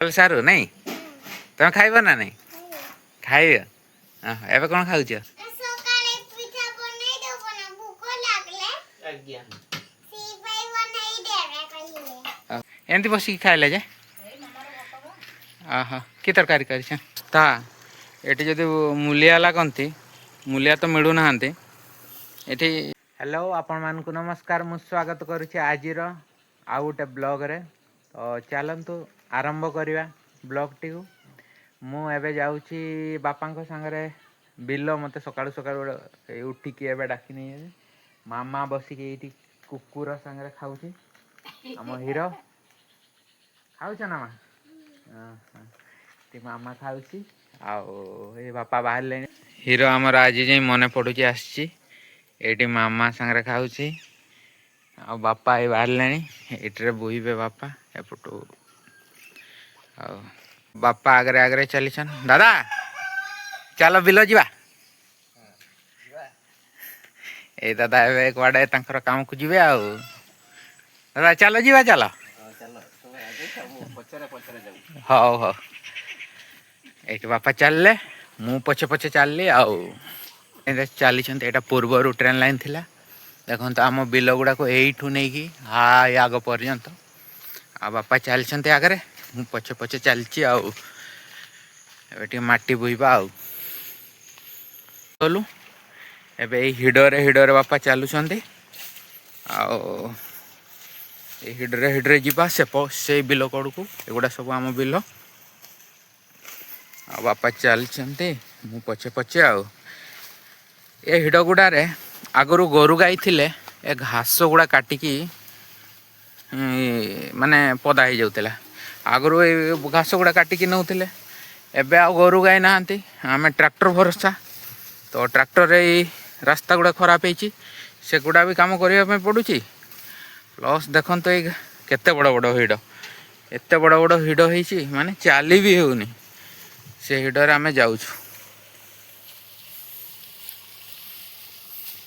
ସାରୁ ନାଇଁ ତମେ ଖାଇବ ନା ନାଇଁ ଖାଇବ ଏବେ କଣ ଖାଉଛ? ଏମିତି ବସିକି ଖାଇଲେ ଯେ କି ତରକାରୀ କରିଛ ତା ଏଠି ଯଦି ମୂଲିଆ ଲାଗନ୍ତି ମୂଲିଆ ତ ମିଳୁନାହାନ୍ତି ଏଠି। ହ୍ୟାଲୋ ଆପଣମାନଙ୍କୁ ନମସ୍କାର, ମୁଁ ସ୍ୱାଗତ କରୁଛି ଆଜିର ଆଉ ଗୋଟେ ବ୍ଲଗରେ। ତ ଚାଲନ୍ତୁ ଆରମ୍ଭ କରିବା ବ୍ଲଗଟିକୁ। ମୁଁ ଏବେ ଯାଉଛି ବାପାଙ୍କ ସାଙ୍ଗରେ ବିଲ। ମୋତେ ସକାଳୁ ସକାଳୁ ଉଠିକି ଏବେ ଡାକି ନେଇ ମାମା ବସିକି ଏଇଠି କୁକୁର ସାଙ୍ଗରେ ଖାଉଛି। ଆମ ହିରୋ ଖାଉଛ ନା ମା? ମାମା ଖାଉଛି ଆଉ ଏ ବାପା ବାହାରିଲେଣି। ହିରୋ ଆମର ଆଜି ଯାଇ ମନେ ପଡୁଛି ଆସିଛି। ଏଇଠି ମାମା ସାଙ୍ଗରେ ଖାଉଛି ଆଉ ବାପା ଏଇ ବାହାରିଲେଣି। ଏଇଠିରେ ବୋହିବେ ବାପା ଏପଟୁ ଆଉ ବାପା ଆଗରେ ଆଗରେ ଚାଲିଛନ୍। ଦାଦା ଚାଲ ବିଲ ଯିବା। ଏଇ ଦାଦା ଏବେ କୁଆଡେ ତାଙ୍କର କାମକୁ ଯିବେ ଆଉ। ଦାଦା ଚାଲ ଯିବା ଚାଲ। ହଉ ହଉ ଏଇଠି ବାପା ଚାଲିଲେ ମୁଁ ପଛେ ପଛେ ଚାଲିଲି ଆଉ। ଚାଲିଛନ୍ତି ଏଇଟା ପୂର୍ବରୁ ଟ୍ରେନ୍ ଲାଇନ୍ ଥିଲା। ଦେଖନ୍ତୁ ଆମ ବିଲ ଗୁଡ଼ାକୁ ଏଇଠୁ ନେଇକି ଆଗ ପର୍ଯ୍ୟନ୍ତ। ଆଉ ବାପା ଚାଲିଛନ୍ତି ଆଗରେ, ମୁଁ ପଛେ ପଛେ ଚାଲିଛି ଆଉ। ଏବେ ଟିକେ ମାଟି ବୋହିବା ଆଉ। ଗଲୁ ଏବେ ଏଇ ହିଡ଼ରେ ବାପା ଚାଲୁଛନ୍ତି ଆଉ ଏଇ ହିଡ଼ରେ ଯିବା ସେଇ ବିଲ କଡ଼କୁ। ଏଗୁଡ଼ା ସବୁ ଆମ ବିଲ ଆଉ ବାପା ଚାଲିଛନ୍ତି, ମୁଁ ପଛେ ପଛେ ଆଉ। ଏ ହିଡ଼ ଗୁଡ଼ାରେ ଆଗରୁ ଗୋରୁ ଗାଈ ଥିଲେ ଏ ଘାସ ଗୁଡ଼ା କାଟିକି ମାନେ ପଦା ହେଇଯାଉଥିଲା। ଆଗରୁ ଏ ଘାସ ଗୁଡ଼ା କାଟିକି ନେଉଥିଲେ। ଏବେ ଆଉ ଗୋରୁ ଗାଈ ନାହାନ୍ତି, ଆମେ ଟ୍ରାକ୍ଟର ଭରସା। ତ ଟ୍ରାକ୍ଟରରେ ଏଇ ରାସ୍ତା ଗୁଡ଼ା ଖରାପ ହେଇଛି, ସେଗୁଡ଼ା ବି କାମ କରିବା ପାଇଁ ପଡ଼ୁଛି। ପ୍ଲସ୍ ଦେଖନ୍ତୁ ଏଇ କେତେ ବଡ଼ ବଡ଼ ହିଡ଼, ଏତେ ବଡ଼ ବଡ଼ ହିଡ଼ ହେଇଛି ମାନେ ଚାଲି ବି ହେଉନି। ସେ ହିଡ଼ରେ ଆମେ ଯାଉଛୁ।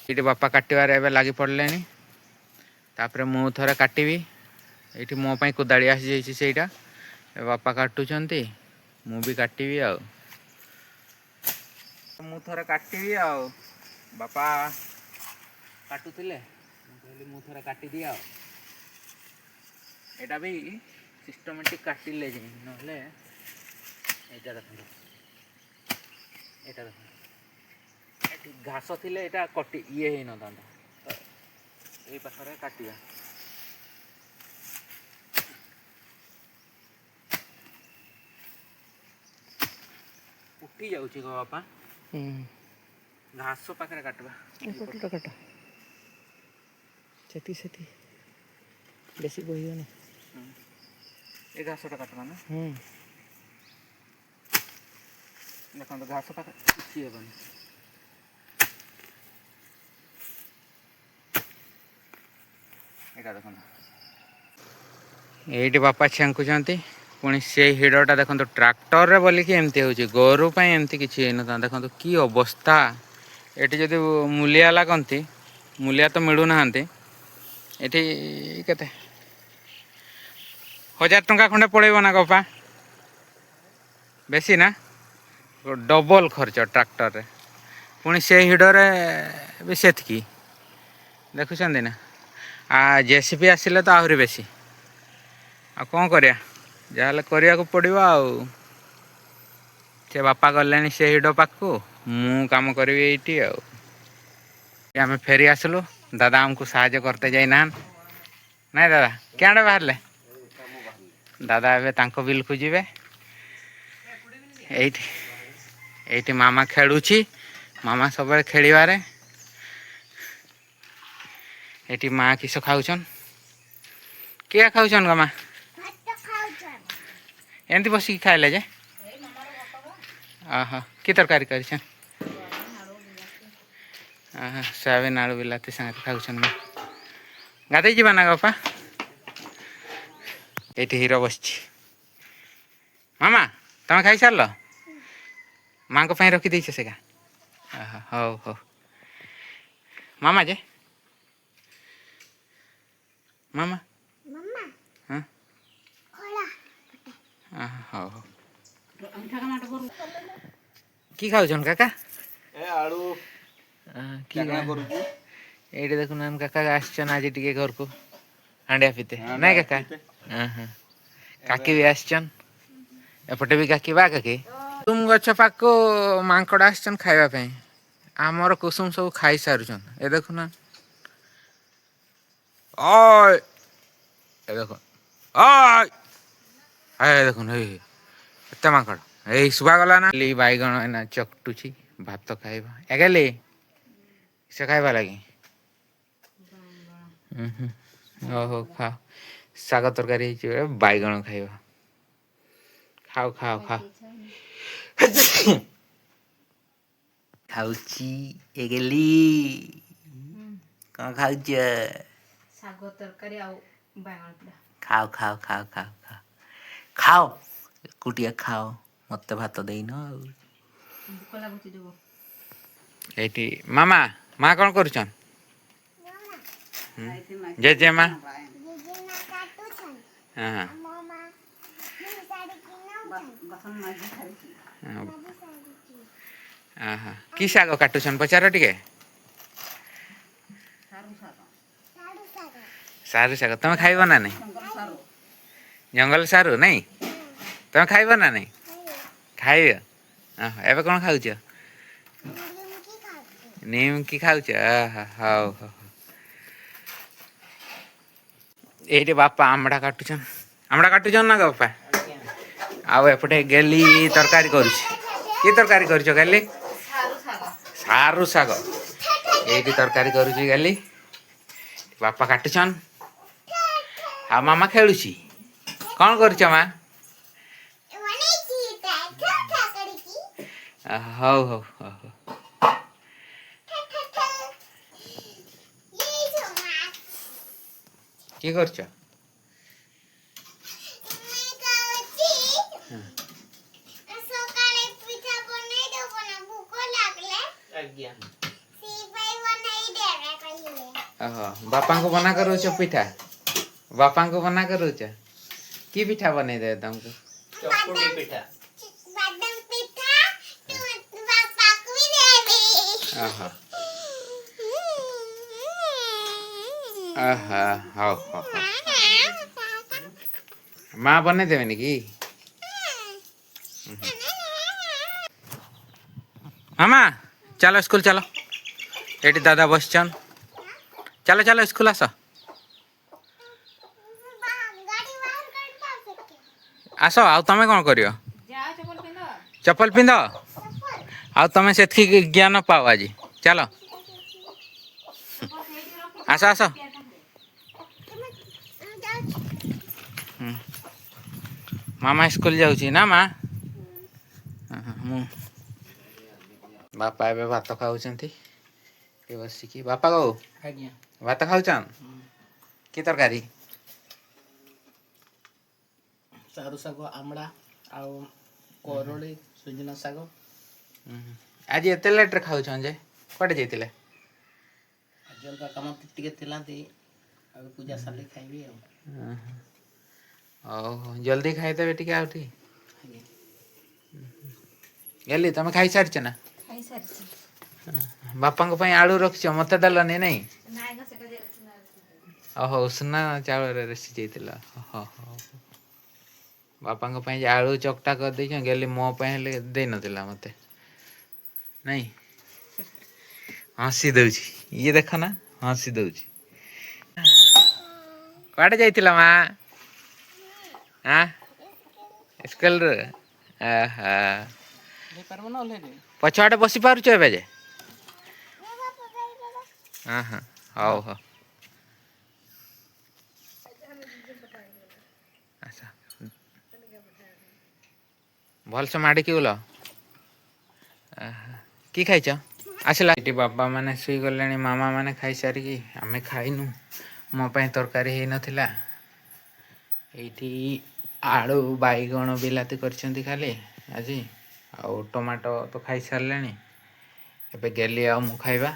ଏଇଠି ବାପା କାଟିବାରେ ଏବେ ଲାଗି ପଡ଼ିଲେଣି। ତାପରେ ମୁଁ ଥରେ କାଟିବି। ଏଇଠି ମୋ ପାଇଁ କୋଦାଳି ଆସିଯାଇଛି, ସେଇଟା ଏ ବାପା କାଟୁଛନ୍ତି, ମୁଁ ବି କାଟିବି ଆଉ। ମୁଁ ଥରେ କାଟିବି ଆଉ। ବାପା କାଟୁଥିଲେ, ମୁଁ କହିଲି ମୁଁ ଥରେ କାଟିଦିଏ ଆଉ। ଏଇଟା ବି ସିଷ୍ଟମେଟିକ୍ କାଟିଲେ ଯାଇ, ନହେଲେ ଏଇଟା ଦେଖନ୍ତୁ, ଏଇଟା ଦେଖନ୍ତୁ ଏଠି ଘାସ ଥିଲେ ଏଇଟା ଇଏ ହେଇନଥାନ୍ତା। ତ ଏଇ ପାଖରେ କାଟିବା। ଉଠି ଯାଉଛି ଗୋ ବାପା। ଘାସ ପାଖରେ କାଟିବା। ଏପଟଟା କାଟ, ସେଠି ବେଶୀ ବୋହିବନି। ଏ ଘାସଟା କାଟବା ନା। ଦେଖନ୍ତୁ ଘାସ ପାଖରେ କିଛି ହେବନି। ଏଇଟା ଦେଖନ୍ତୁ, ଏଇଠି ବାପା ଛେଙ୍କୁଛନ୍ତି। ପୁଣି ସେଇ ହିଡ଼ଟା ଦେଖନ୍ତୁ, ଟ୍ରାକ୍ଟରରେ ବୋଲିକି ଏମିତି ହେଉଛି, ଗୋରୁ ପାଇଁ ଏମିତି କିଛି ହେଇନଥାନ୍ତା। ଦେଖନ୍ତୁ କି ଅବସ୍ଥା। ଏଠି ଯଦି ମୂଲିଆ ଲାଗନ୍ତି, ମୂଲିଆ ତ ମିଳୁନାହାନ୍ତି। ଏଠି କେତେ 1000 ଟଙ୍କା ଖଣ୍ଡେ ପଳେଇବ ନା ବାପା? ବେଶୀ ନା, ଡବଲ ଖର୍ଚ୍ଚ ଟ୍ରାକ୍ଟରରେ। ପୁଣି ସେ ହିଡ଼ରେ ବି ସେତିକି, ଦେଖୁଛନ୍ତି ନା। JCB ଆସିଲେ ତ ଆହୁରି ବେଶୀ। ଆଉ କ'ଣ କରିବା, ଯାହାହେଲେ କରିବାକୁ ପଡ଼ିବ ଆଉ। ସେ ବାପା ଗଲେଣି ସେ ହିଡ଼ ପାଖକୁ, ମୁଁ କାମ କରିବି ଏଇଠି ଆଉ। ଆମେ ଫେରି ଆସିଲୁ, ଦାଦା ଆମକୁ ସାହାଯ୍ୟ କରତେ ଯାଇନାହାନ୍ତି। ନାଇଁ ଦାଦା କିଆଡ଼େ ବାହାରିଲେ? ଦାଦା ଏବେ ତାଙ୍କ ବିଲକୁ ଯିବେ। ଏଇଠି ମାମା ଖେଳୁଛି, ମାମା ସବୁବେଳେ ଖେଳିବାରେ। ଏଠି ମା କିସ ଖାଉଛନ୍? କିଏ ଖାଉଛନ୍ ଗো ମା? ଏମିତି ବସିକି ଖାଇଲେ ଯେ। କି ତରକାରୀ କରିଛ? ସୋୟାବିନ ଆଳୁ ବିଲାତି ସାଙ୍ଗରେ ଖାଉଛନ୍ତି। ଗାଧେଇ ଯିବା ନା ବାପା? ଏଇଠି ହିରୋ ବସିଛି। ମାମା ତମେ ଖାଇସାରିଲ? ମାଙ୍କ ପାଇଁ ରଖିଦେଇଛ ସେକା। ହଉ ହଉ ମାମା ଯେ ମାମା ହଉ কি খাଉছন কাকা ଏ ଆଳୁ কি ଚାକଣା କରୁଛୁ। এইটা দেখুন কাকা আসছেন আজ টিকে ঘরকু হাঁডিয়া পিতে ନାଇଁ কাକା କାକି ବି ଆସିଛନ୍ ଏପଟେ ବି କାକି ବା କାକି କୁସୁମ ଗଛ ପାଖକୁ ମାଙ୍କଡ ଆସିଛନ୍ ଖାଇବା ପାଇଁ ଆମର କୁସୁମ ସବୁ ଖାଇସାରୁଛନ୍ ଏ ଦେଖୁନ ଓଏ ଏ ଦେଖୁନ ଓଏ ଏ ଦେଖୁନ ଏଇ ଏତେ ମାଙ୍କଡ ଏଇ ଶୁଭା ଗଲା ନା ବାଇଗଣ ଏନା ଚକଟୁଛି ଭାତ ଖାଇବା ଏଗେଲି ସେ ଖାଇବା ଲାଗି ଓହୋ ଖାଅ ଶାଗ ତରକାରୀ ହେଇଛି ବାଇଗଣ ଖାଇବା ଖାଉ ଖାଉ ଖାଉ ଖାଉଛି ଏଗେଲି କଣ ଖାଉଛ ଶାଗ ତରକାରୀ ଆଉ ବାଇଗଣ ପୋଡ଼ା ଖାଅ ଖାଅ ଖାଅ ଖାଅ ଖାଅ ଖାଅ ଏକୁଟିଆ ଖାଅ ମତେ ଭାତ ଦେଇନ ଆଉ ଭୋକ ଲାଗୁଛି ଯୋଉ ଏଇଠି ମାମା ମା କଣ କରୁଛନ୍ ଜେଜେମା ହଁ କି ଶାଗ କାଟୁଛନ୍ ପଚାର ଟିକେ ସାରୁ ଶାଗ ତମେ ଖାଇବ ନା ନାଇଁ ଜଙ୍ଗଲ ସାରୁ ନାଇଁ ତମେ ଖାଇବ ନା ନାଇଁ ଖାଇବ ଏବେ କଣ ଖାଉଛ ନିମକି ଖାଉଛ ହଉ ହଉ ଏଇଠି ବାପା ଆମଡ଼ା କାଟୁଛନ୍ ନା ବାପା ଆଉ ଏପଟେ ଗେଲି ତରକାରୀ କରୁଛି କି ତରକାରୀ କରୁଛ ଗେଲି ସାରୁ ଶାଗ ଏଇଠି ତରକାରୀ କରୁଛି ଗେଲି ବାପା କାଟୁଛନ୍ ଆଉ ମାମା ଖେଳୁଛି କଣ କରୁଛ ମା ହଉ ହଉ ହଉ কি করছো ବାପାଙ୍କୁ ମନା କରୁଛ ପିଠା ବାପାଙ୍କୁ ମନା କରୁଛ କି ପିଠା ବନେଇ ଦେବେ ତମକୁ ଚକୁଳି ପିଠା ଓହୋ ହଉ ହଉ ମା ବନେଇ ଦେବେନି କି ମାମା ଚାଲ ସ୍କୁଲ ଚାଲ ଏଠି ଦାଦା ବସିଛନ୍ ଚାଲ ଚାଲ ସ୍କୁଲ ଆସ ଆସ ଆଉ ତମେ କଣ କରିବ ଚପଲ ପିନ୍ଧ ଆଉ ତମେ ସେତିକି ଜ୍ଞାନ ପାଅ ଆଜି ଚାଲ ଆସ ଆସ ମାମା ସ୍କୁଲ ଯାଉଛି ନା ମା ମୁଁ ବାପା ଏବେ ଭାତ ଖାଉଛନ୍ତି ବସିକି ବାପା ଗୋ ଆଜ୍ଞା ଭାତ ଖାଉଛନ୍ କି ତରକାରୀ ସାରୁ ଶାଗ ଆମଡ଼ା ଆଉ କରଳି ସୁଜନା ଶାଗ ଆଜି ଏତେ ଲେଟ୍ରେ ଖାଉଛନ୍ ଯେ କୁଆଡ଼େ ଯାଇଥିଲେ ଆଜି ଅଲଗା କାମ ଟିକେ ଥିଲାନ୍ତି ଆଉ ପୂଜା ସାରିଲେ ଖାଇବି ଆଉ ହଉ ଜଲ୍ଦି ଖାଇଦେବେ ଟିକେ ଆଉ ଟିକେ ଆଜ୍ଞା ଗେଲି ତମେ ଖାଇସାରିଛ ନା ଖାଇସାରିଛି ବାପାଙ୍କ ପାଇଁ ଆଳୁ ରଖିଛ ମତେ ଦେଲନି ନାଇଁ ନାଇଁ ସେଟା ଓହୋ ଉଷୁନା ଚାଉଳରେ ରୋଷି ଯାଇଥିଲା ହଉ ବାପାଙ୍କ ପାଇଁ ଆଳୁ ଚକଟା କରିଦେଇଛ ଗେଲି ମୋ ପାଇଁ ହେଲେ ଦେଇନଥିଲା ମତେ ନାଇଁ ହସି ଦଉଛି ଇଏ ଦେଖ ନା ହସି ଦଉଛି କୁଆଡ଼େ ଯାଇଥିଲ ମା ସ୍କୁଲରୁ ପଛଆଡ଼େ ବସି ପାରୁଛ ଏବେ ଯେ ହଉ ହଉ ଆଚ୍ଛା ଭଲସେ ମାଡ଼ିକି ବୁଲ କି ଖାଇଛ ଆସିଲା ଏଠି ବାବା ମାନେ ଶୋଇଗଲେଣି ମାମା ମାନେ ଖାଇସାରିକି ଆମେ ଖାଇନୁ ମୋ ପାଇଁ ତରକାରୀ ହେଇନଥିଲା ଏଇଠି ଆଳୁ ବାଇଗଣ ବିଲାତି କରିଛନ୍ତି ଖାଲି ଆଜି ଆଉ ଟମାଟୋ ତ ଖାଇସାରିଲେଣି ଏବେ ଗେଲି ଆଉ ମୁଁ ଖାଇବା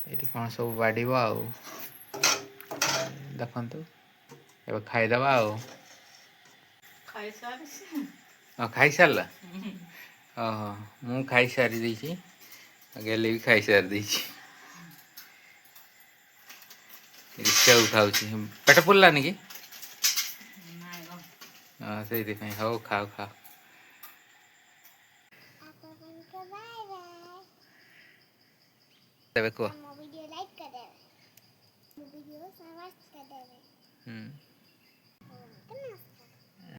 ଏଇଠି କ'ଣ ସବୁ ବାଡ଼ିବ ଆଉ ଦେଖନ୍ତୁ ଏବେ ଖାଇଦେବା ଆଉ। ଖାଇସାରିଛି। ଖାଇସାରିଲା? ଓହୋ, ମୁଁ ଖାଇସାରି ଦେଇଛି, ଗେଲି ବି ଖାଇସାରି ଦେଇଛି। ରିକ୍ସାକୁ ଖାଉଛି, ପେଟ ପୁରିଲାନି କି? ନାଇଁ ଗ ହଁ ସେଇଥିପାଇଁ, ହଉ ଖାଅ ଖାଅ। ତେବେ କୁହ। ହୁଁ।